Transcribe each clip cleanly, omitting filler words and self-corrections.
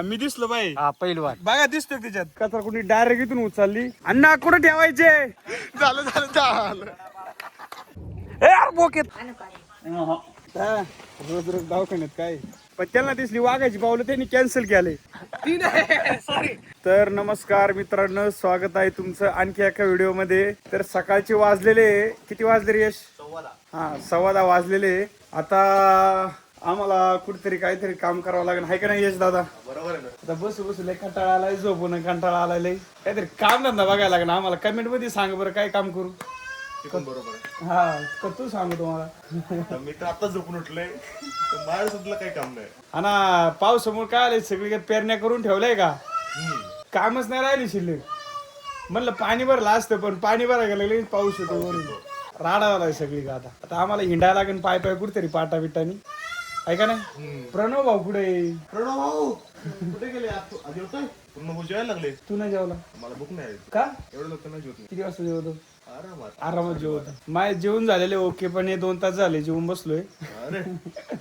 मी दिसलो बाई. हा पहिलवान बघा दिसतोय त्याच्यात. कचरा कुणी डायरेक्ट इथून उचलली. अण्णा कुठे ठेवायचे? झालं झालं झालं. ए यार बोकेत. रोज रोज दवाखान्यात काय. पण त्यांना दिसली वाघाची पावलं, त्यांनी कॅन्सल केले. सॉरी. तर नमस्कार मित्रांनो, स्वागत आहे तुमचं आणखी एका व्हिडिओ मध्ये. तर सकाळचे वाजलेले किती वाजले रे यश? 10:15 वाजलेले. आता आम्हाला कुठेतरी काहीतरी काम करावं लागेल, हाय का नाही यश दादा? बरोबर आहे. आता बसू बसू लय कंटाळा आलाय, झोपून कंटाळा आलाय लय. काहीतरी काम धंदा बघायला लागेल आम्हाला. कमेंट मध्ये सांग बरं काय काम करू. बरोबर आहे. हा तू सांगू तुम्हाला. मी तर आता झोपून उठलोय, बाहेर सुद्धा काही काम नाही. हा ना, पावसामुळे काय आलंय, सगळी पेरण्या करून ठेवलंय का, कामच नाही राहिली शिल्लक. म्हणलं पाणी भरलं असतं, पण पाणी भरायला गेलं पाऊस येतो वरून. राडा झालाय सगळी का. आता आम्हाला हिंडायला लागेल पाय पाय कुठेतरी पाटा बिटानी, आहे का नाही? प्रणव भाऊ कुठे? प्रणव भाऊ कुठे गेले? आधी होतोय पूर्ण जेवायला लागले. तू नाही जेवला मला भूक नाही का? एवढं लोक नाही जेवत. किती वाजता जेवतो? आरामात आरामात जेवतो. माय जेवून झालेले ओके, पण हे 2 तास झाले जेवून बसलोय. अरे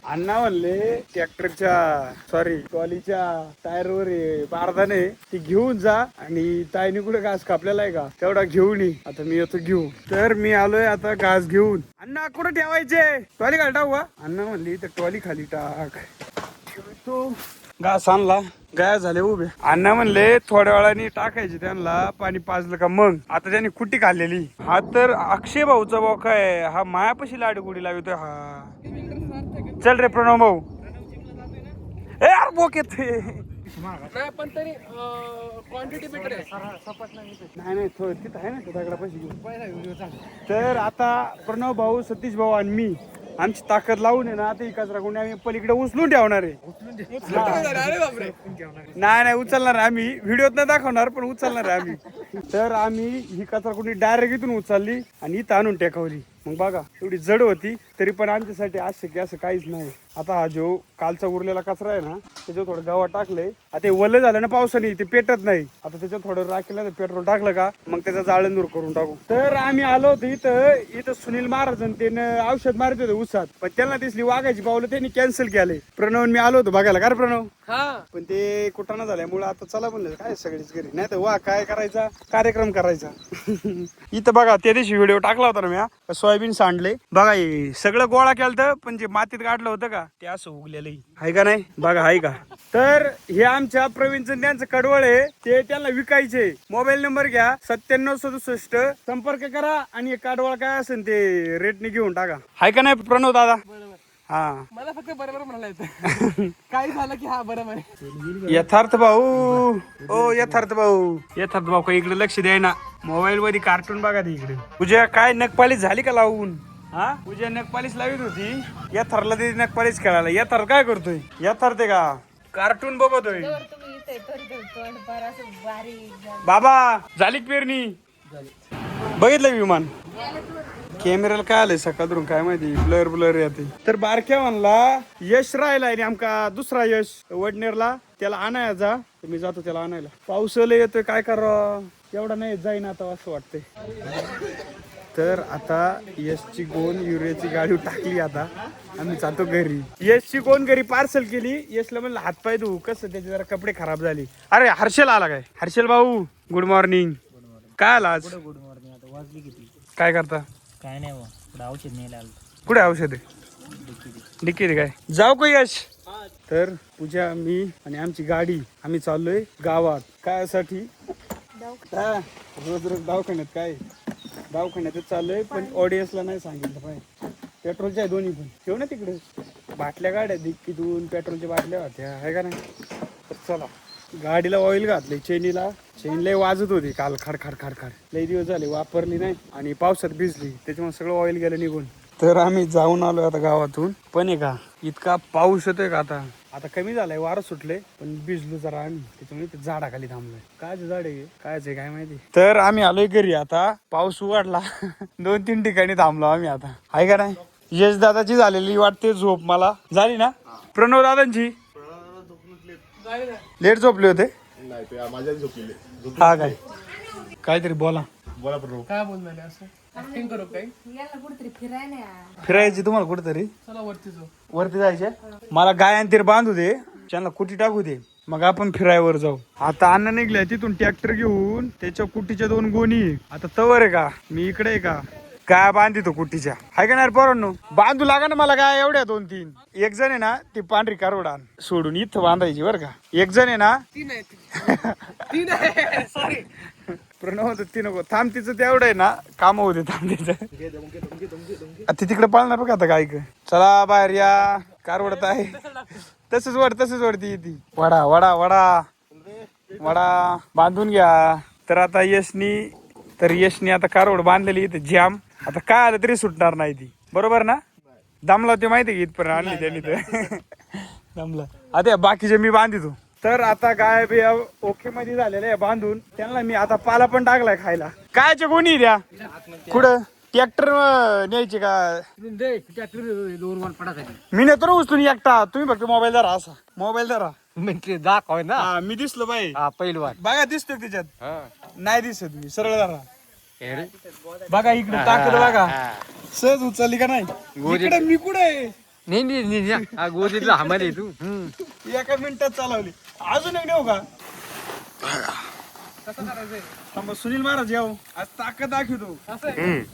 अण्णा म्हणले ट्रॅक्टरच्या ट्रॉलीच्या टायर वर बारदाने ती घेऊन जा, आणि ताईने कुठे घास कापलेला आहे का तेवढा घेऊन ये. आता मी येतो घेऊन. तर मी आलोय आता घास घेऊन. अण्णा कुठे ठेवायचे? ट्रॉली खाली टाकू का? अण्णा म्हणली तर ट्रॉली खाली टाक. ठेवतो. घास आणला, गाय झाले उभे. अण्णा म्हणले थोड्या वेळाने टाकायचे त्यांना, पाणी पाजलं का मग. आता त्यांनी कुट्टी खाल्लेली. हा तर अक्षय भाऊचा भाऊ काय, हा मायापाशी लाडी गुडी लावतोय हा. चल रे प्रणव भाऊ. ए यार बोकेत. नाही पण तरी क्वांटिटी बेटर आहे. नाही थोडं तिथं आहे ना त्या दगडापाशी घेऊन. पहिला व्हिडिओ चांगला. तर आता प्रणव भाऊ, सतीश भाऊ आणि मी आमची ताकद लावून आहे ना, आता ही कचरा कोणी आम्ही पलीकडे उचलून ठेवणार आहे. अरे बापरे. नाही उचलणार आम्ही, व्हिडिओत नाही दाखवणार पण उचलणार आहे आम्ही. तर आम्ही ही कचरा कुणी डायरेक्ट इथून उचलली आणि इथं आणून टेकवली. मग बघा एवढी जड होती तरी पण आमच्यासाठी असं काहीच नाही. आता हा जो कालचा उरलेला कचरा आहे ना, त्याच्यावर थोडं गव्हा टाकलंय. आता ते वल्ल झालं ना पावसाने, ते पेटत नाही. आता त्याच्यात थोडं राखेलं पेट्रोल टाकलं का मग त्याचा जाळण दूर करून टाकू. तर आम्ही आलो होतो इथं सुनील महाराज त्यानं औषध मारत होते उसात, पण त्यांना दिसली वाघाची पावलं, त्यांनी कॅन्सल केलंय. प्रणव मी आलो होतो बघायला. का रे प्रणव? हा पण ते कुठाना झाल्यामुळे आता चला म्हणलं काय सगळीच घरी, नाही तर वा काय करायचा कार्यक्रम करायचा. इथं बघा त्या दिवशी व्हिडिओ टाकला होता ना मी, सोयाबीन सांडले बघा. हे सगळं गोळा केलं, पण जे मातीत गाडलं होतं का ते असं उगलेलं आहे का नाही बघा, आहे का? तर हे आमच्या प्रवीणचं त्यांचं कडवळ आहे, ते त्यांना विकायचे. मोबाईल नंबर घ्या 9767, संपर्क करा आणि कडवळ काय असेल ते रेटने घेऊन टाका, आहे का नाही प्रणव दादा? हा मला फक्त बरोबर म्हणायला येतं. काही झालं की हा बरोबर आहे. यथार्थ भाऊ, ओ यथार्थ भाऊ का इकडे लक्ष द्याय ना. मोबाईल मध्ये कार्टून बघा ते इकडे. तुझ्या काय नखपालीस झाली का लावून? हा तुझ्या नखपालीस लावित होती, यथार्थला ते नखपालीस खेळायला. यथार्थ काय करतोय? यथार्थ का कार्टून बघतोय. बाबा झाली पेरणी? बघितलं विमान? कॅमेऱ्याला काय आलंय सकाळून काय माहिती, ब्लर येते. तर बारक्या म्हणला यश राहिलाय नेमका, दुसरा यश वडनेरला, त्याला आणायचा. मी जातो त्याला आणायला. पाऊस येतोय काय करावं, एवढा नाही जाईन आता असं वाटतंय. तर आता यशची गोन युरियाची गाडी टाकली, आता आम्ही जातो घरी. यशची गोन घरी पार्सल केली. यशला म्हणलं हातपाय धुवू, कसं त्याचे जरा कपडे खराब झाले. अरे हर्षल आला काय? हर्षल भाऊ गुड मॉर्निंग. काय आला आज? Good morning. आता वाजली किती? काय करता? काय नाही बा, औषध न्यायला आलो. कुठे औषध आहे? डिक्की काय? जाऊ का यश? तर पूजा, मी आणि आमची गाडी आम्ही चाललोय गावात. काय साठी? रोज रोज दवाखान्यातच चाललोय, पण ऑडियन्सला नाही सांगितलं पाहिजे. पेट्रोलच्या आहे दोन्ही पण. ठेव ना तिकडे बाटल्या, गाड्या डिक्कीतून पेट्रोलच्या बाटल्या होत्या, आहे का नाही? तर चला. गाडीला ऑइल घातलंय, चेन लय वाजत होती काल, खड लय दिवस झाले वापरली नाही, आणि पावसात भिजली त्याच्यामुळे सगळं ऑइल गेलं निघून. तर आम्ही जाऊन आलोय आता गावातून. पण आहे का इतका पाऊस येतोय का, आता कमी झालाय, वारं सुटले, पण भिजलो जरा आम्ही, त्याच्यामुळे ते झाडाखाली थांबलोय. काय झाड आहे, कायच आहे काय माहिती. तर आम्ही आलोय घरी. आता पाऊस उघडला. 2-3 ठिकाणी थांबलो आम्ही आता, आहे का नाही? यश दादाची झालेली वाटते झोप, मला झाली ना? प्रणव दादांची लेट झोपले होते. नाही ते माझ्या झोपलेले. हा काय काहीतरी बोला प्रणव. काय बोलणार असं ऍक्टिंग करू काही? फिरायची तुम्हाला कुठेतरी? चला वरती जाऊ. वरती जायचे. मला गाय अंतीर बांधू दे, त्यांना कुठी टाकू दे, मग आपण फिरायवर जाऊ. आता अन्न निघल्या तिथून ट्रॅक्टर घेऊन त्याच्या कुटीच्या 2 गोणी. आता तवर आहे का मी इकडे आहे का काय बांधितो कुटीच्या हाय का नाही पोरांनो. बांधू लागा ना मला काय एवढ्या 2-3. एक जण आहे ना ती पांढरी कारवडा सोडून इथं बांधायची बरं का. एक जण आहे ना तीन आहे सॉरी प्रणव होत ती नको थांब तिचं तेवढं आहे ना काम होते थांब तिचं ती तिकडे पाळणार बघा आता काय चला बाहेर या कारवडत आहे तसंच वरती ती वडा वडा वडा वडा बांधून घ्या. तर आता यशनी आता कारवड बांधलेली इथे जाम. आता काय आलं तरी सुटणार नाही ती बरोबर ना. दमला ते माहिती की इथपर्यंत आणली त्यांनी तर दमला. आता बाकीचे मी बांधितो. तर आता गाय बी ओके मध्ये झालेले आहे बांधून. त्यांना मी आता पाला पण टाकलाय खायला. कायच्या कोणी द्या कुठं ट्रॅक्टर न्यायची का मी नेतो ना उचलून एकटा. तुम्ही फक्त मोबाईल धरा असा मोबाईल धरा म्हणजे दाखव ना हा मी दिसलो बाई पहिलवान बघा दिसतोय त्याच्यात नाही दिसत मी सरळ धरा बघा इकडे टाकलं बघा सहज उचलली का नाही इकडे मी कुठे गोदीतला हमाली तू एका मिनिटात चालवली. अजून एक नेऊ का थांबा सुनील महाराज येऊ आज ताकद दाखवतो.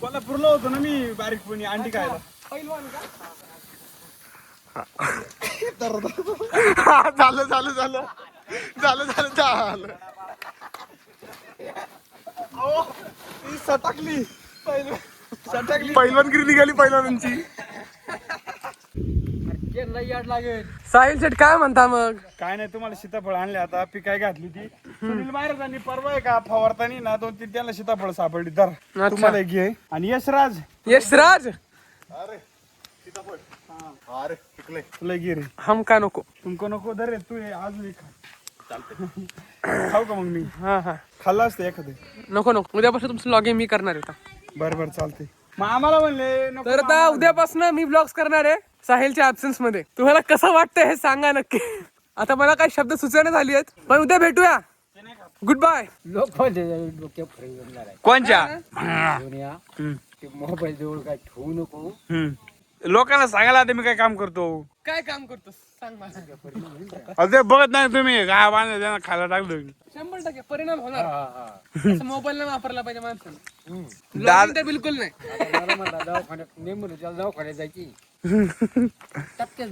कोल्हापूरला होतो ना मी बारीकपणी अंडी खायला. झालं झालं झालं झालं झालं झालं सटकली पहिलवानगिरी निघाली पहिलवानांची. साहिल शेट काय म्हणता मग. काय नाही तुम्हाला सीताफळ आणले आता पिकाय घातली ती. सुनील महाराजांनी परवा आहे का फवारतानी ना 2-3 त्याला सीताफळ सापडली. तर तुम्हाला एक घे आणि यशराज अरे पिकले तुला घे रे. हम का नको तुमको नको दर रे तू अजून एक खाऊ का मग मी हा हा खाल्ला असतं एखादं. नको उद्यापासून तुमचं लॉगिंग मी करणार आहे. बरं चालते. मग आम्हाला म्हणले नको तर आता उद्यापासून मी ब्लॉग्स करणार आहे साहिलच्या ऍब्सेन्स मध्ये. तुम्हाला कसं वाटतंय हे सांगा नक्की. आता मला काही शब्द सुचना झाली आहेत पण उद्या भेटूया. Good bye. कोणच्या मोबाईल जवळ काय ठेवू नको. लोकांना सांगायला आता मी काय काम करतो. काय काम करतोस सांग मला. अरे बघत नाही तुम्ही काय बांधलं त्यांना खायला टाकलं 100% परिणाम होणार. मोबाईल नाही वापरला पाहिजे माणसाने. बिलकुल नाही. दवाखान्यात जायची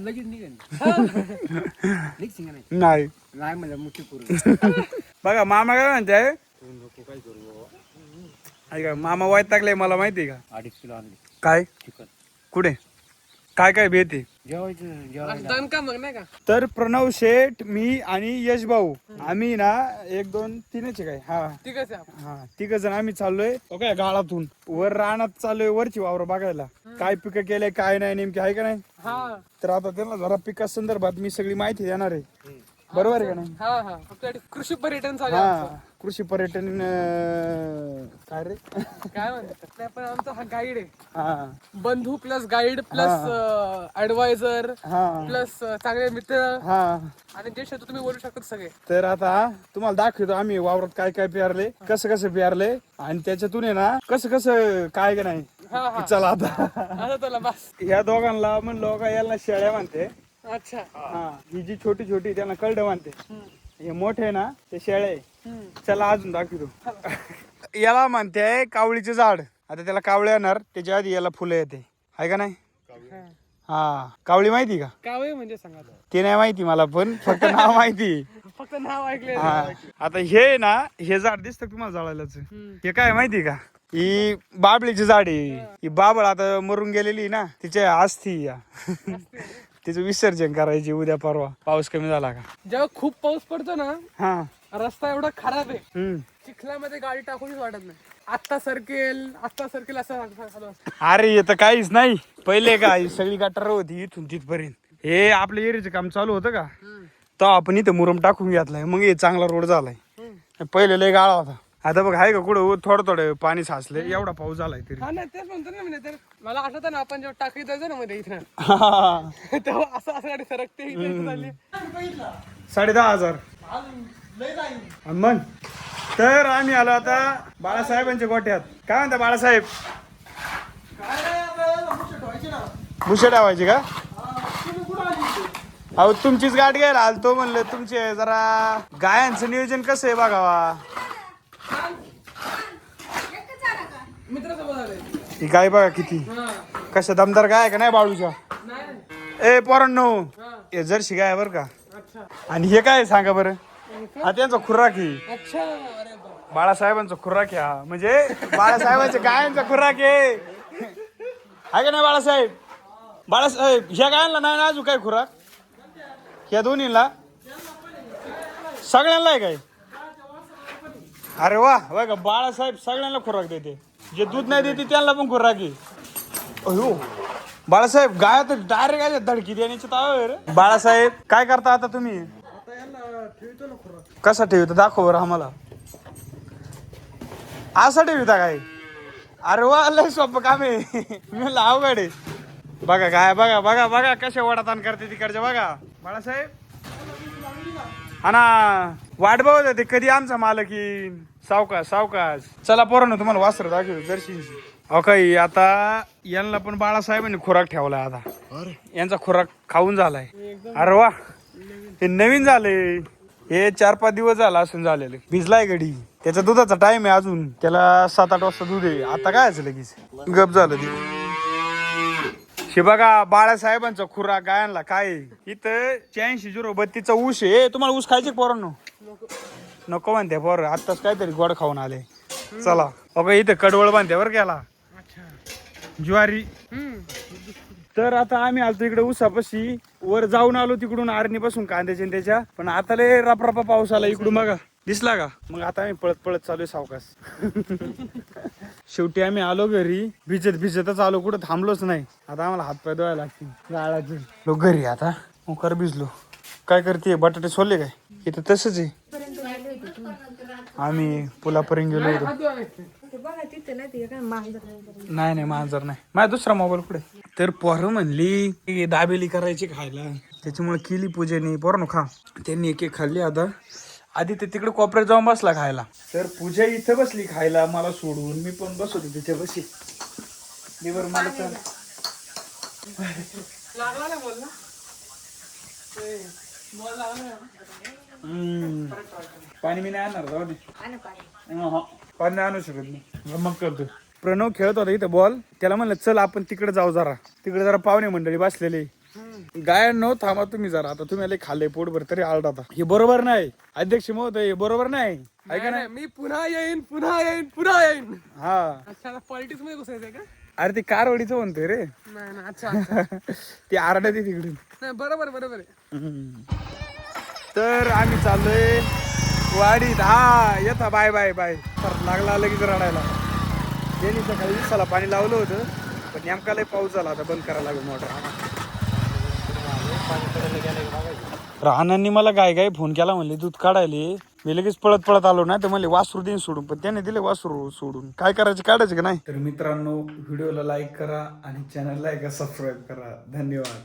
लगेच नाही नाही म्हणजे मुठी करू. बघा मामा काय म्हणताय ऐका मामा वाईट टाकले मला माहितीये का. 2.5 किलो आणले. काय कुठे काय काय भेटे जेवायचं का मग नाही का. तर प्रणव शेठ मी आणि यश भाऊ आम्ही ना 1 2 3 काय हा तिघ जण आम्ही चाललोय ओके गाळातून वर रानात चाललोय. वरची वावर बघायला काय पिकं केलंय काय नाही नेमकी आहे का नाही. तर आता त्यांना जरा पिका संदर्भात मी सगळी माहिती देणार आहे. बरोबर आहे का नाही. कृषी पर्यटन कृषी पर्यटन काय रे काय म्हणतात पण आमचा हा गाईड आहे. हा बंधू plus guide plus adviser plus चांगले मित्र आणि जे शब्द तुम्ही बोलू शकता सगळे. तर आता तुम्हाला दाखवतो आम्ही वावरात काय काय पेरले कसं पेरले आणि त्याच्यातून आहे ना कसं काय का नाही. चला आता तुला बस या दोघांना म्हणलो का याला शेळ्या म्हणते. अच्छा हा ही जी छोटी छोटी त्यांना कळड म्हणते. हे मोठे ना ते शेळे. चला अजून दाखवतो. याला म्हणते कावळीचं झाड. आता त्याला कावळे येणार त्याच्या आधी याला फुलं येते आहे का नाही. हा कावळी माहिती का. कावळे म्हणजे सांगा ते नाही माहिती मला पण फक्त नाव माहिती. फक्त नाव ऐकले. आता हे ना हे झाड दिसतं तुम्हाला जाळायलाच. हे काय माहिती का ही बाबळीची झाड आहे. ही बाबळ आता मरून गेलेली ना तिच्या अस्थी या तिचं विसर्जन करायचे उद्या परवा पाऊस कमी झाला का. जेव्हा खूप पाऊस पडतो ना हा रस्ता एवढा खराब आहे चिखलामध्ये गाडी टाकूनच वाटत नाही. आत्ता सरकेल असं. अरे येतं काहीच नाही. पहिले काय सगळी गटार होती इथून तिथपर्यंत. हे आपल्या एरियाचं काम चालू होतं का तर आपण इथं मुरम टाकून घेतलाय मग हे चांगला रोड झालाय. पहिले लय गाळा होता. आता बघ आहे का कुठं थोडं पाणी साचले एवढा पाऊस झालाय तरी. तेच म्हणतो ना मी. तर मला आठवतं ना आपण जेव्हा टाकी जायचो ना मध्ये इथं तेव्हा असं गाडी सरकते 10,500 मग. तर आम्ही आलो आता बाळासाहेबांच्या गोठ्यात. काय म्हणता बाळासाहेब. भुसे ठेवायचे का अहो तुमचीच गाठ घ्यायला आलतो म्हणलं तुमचे जरा गायांचं नियोजन कसं आहे बघावा. मित्रासोबत आले. ही गाय बघा किती कशा दमदार गाय का नाही बाळूच्या. ए पोरांनो हे जर्सी गाय बरं का. आणि हे काय सांगा बरं. हा त्यांचा खुराक आहे. अच्छा अरे बाप. बाळासाहेबांचा खुराक आहे हा. म्हणजे बाळासाहेबांच्या गायांचा खुराक आहे का नाही बाळासाहेब. बाळासाहेब ह्या गायांना नाही ना अजून काय खुराक. ह्या दोन्हीला सगळ्यांना आहे काय. अरे वा बघा बाळासाहेब सगळ्यांना खुराक देते. जे दूध नाही देते त्यांना पण खुराक आहे. अयो बाळासाहेब गाय तर डायरेक्ट आहे धडकी देण्याची तावर. बाळासाहेब काय करता आता तुम्ही. कसा ठेवतो दाखव बरं आम्हाला. असा ठेवता काय. अरे वा लय सोपं काम आहे. मी म्हणलं अवघड आहे. बघा काय बघा बघा बघा कशा वडाताण करते तिकडच्या बघा बाळासाहेब. हा ना वाट बघत होते कधी आमचा मालक येईन. सावकाश सावकाश. चला पोरांनो तुम्हाला वासर दाखवतो जर्शींची. अहो काही आता यांना पण बाळासाहेबांनी खुराक ठेवलाय. आता यांचा खुराक खाऊन झालाय. अरे वा हे नवीन झाले. हे 4-5 दिवस झाला असून झालेले. भिजलाय गडी. त्याचा दुधाचा टाइम आहे अजून. त्याला 7-8 वाजता दूध आहे. आता काय लगेच गप झालं ते. हे बघा बाळासाहेबांचा खुराक गायांना काय इथं 86-032 ऊस आहे. तुम्हाला ऊस खायचे पोरांनो. नको म्हणते पोर आत्ताच काहीतरी गोड खाऊन आले. चला अगं इथं कडवळ बांधते बरं गेला ज्वारी. तर आता आम्ही आलतो इकडे ऊसापाशी. वर जाऊन आलो तिकडून आरणीपासून कांद्याच्या त्याच्या. पण आता लय रपरपा पाऊस आला इकडून बघा दिसला का. मग आता आम्ही पळत पळत चालू सावकाश. शेवटी आम्ही आलो घरी. भिजतच आलो कुठं थांबलोच नाही. आता आम्हाला हातपाय धुवायला लागतील गाळाचे. लोक घरी आता कर भिजलो. काय करते बटाटे सोलले काय. इथं तसंच आहे. आम्ही पुलापर्यंत गेलो होतो. नाही मांजर नाही. माझा दुसरा मोबाईल कुठे. तर पोरं म्हणली दाबेली करायची खायला. त्याच्यामुळे केली पूजेने. पोरांनो खा. त्यांनी एक खाल्ली. आता आधी ते तिकडे कोपऱ्यात जाऊन बसला खायला. तर पूजा इथं बसली खायला मला सोडून. मी पण बसवतो तिथे बशी. बरं मला तर लागला ना बोल ना. पाणी मी नाही आणणार जाऊ दे. पाणी नाही आणू शकत नाही. मग करतो. प्रणव खेळत होता इथं बॉल. त्याला म्हणलं चल आपण तिकडे जाऊ जरा. तिकडे जरा पाहुणे मंडळी बसलेले. गायांनो थांबा तुम्ही जरा. आता तुम्ही खाल्ले पोटभर तरी आलटा. हे बरोबर नाही अध्यक्ष महोदय. हे बरोबर नाही ऐका ना. मी पुन्हा येईन. हा अच्छा पॉलिटिक्स मध्ये घुसायचंय का. अरे ते कारवडीचं म्हणतोय रे. नाही ना. अच्छा ते आरडा ते तिकडून. नाही बरोबर आहे. तर आम्ही चाललोय वाडीत. हा येता बाय बाय बाय. तर लागला लगेच रडायला. त्यांनी सकाळी दिवसाला पाणी लावलं होतं पण नेमका लय पाऊस झाला. आता बंद करायला लागेल मोटर. राहणांनी मला गाय फोन केला म्हणले दूध काढायले. मी लगेच पळत आलो ना. तर म्हणले वासरू देईन सोडून. पण त्याने दिले वासरू सोडून. काय करायचं काढायचं का नाही. तर मित्रांनो व्हिडिओला लाईक करा आणि चॅनलला सबस्क्राईब करा. धन्यवाद.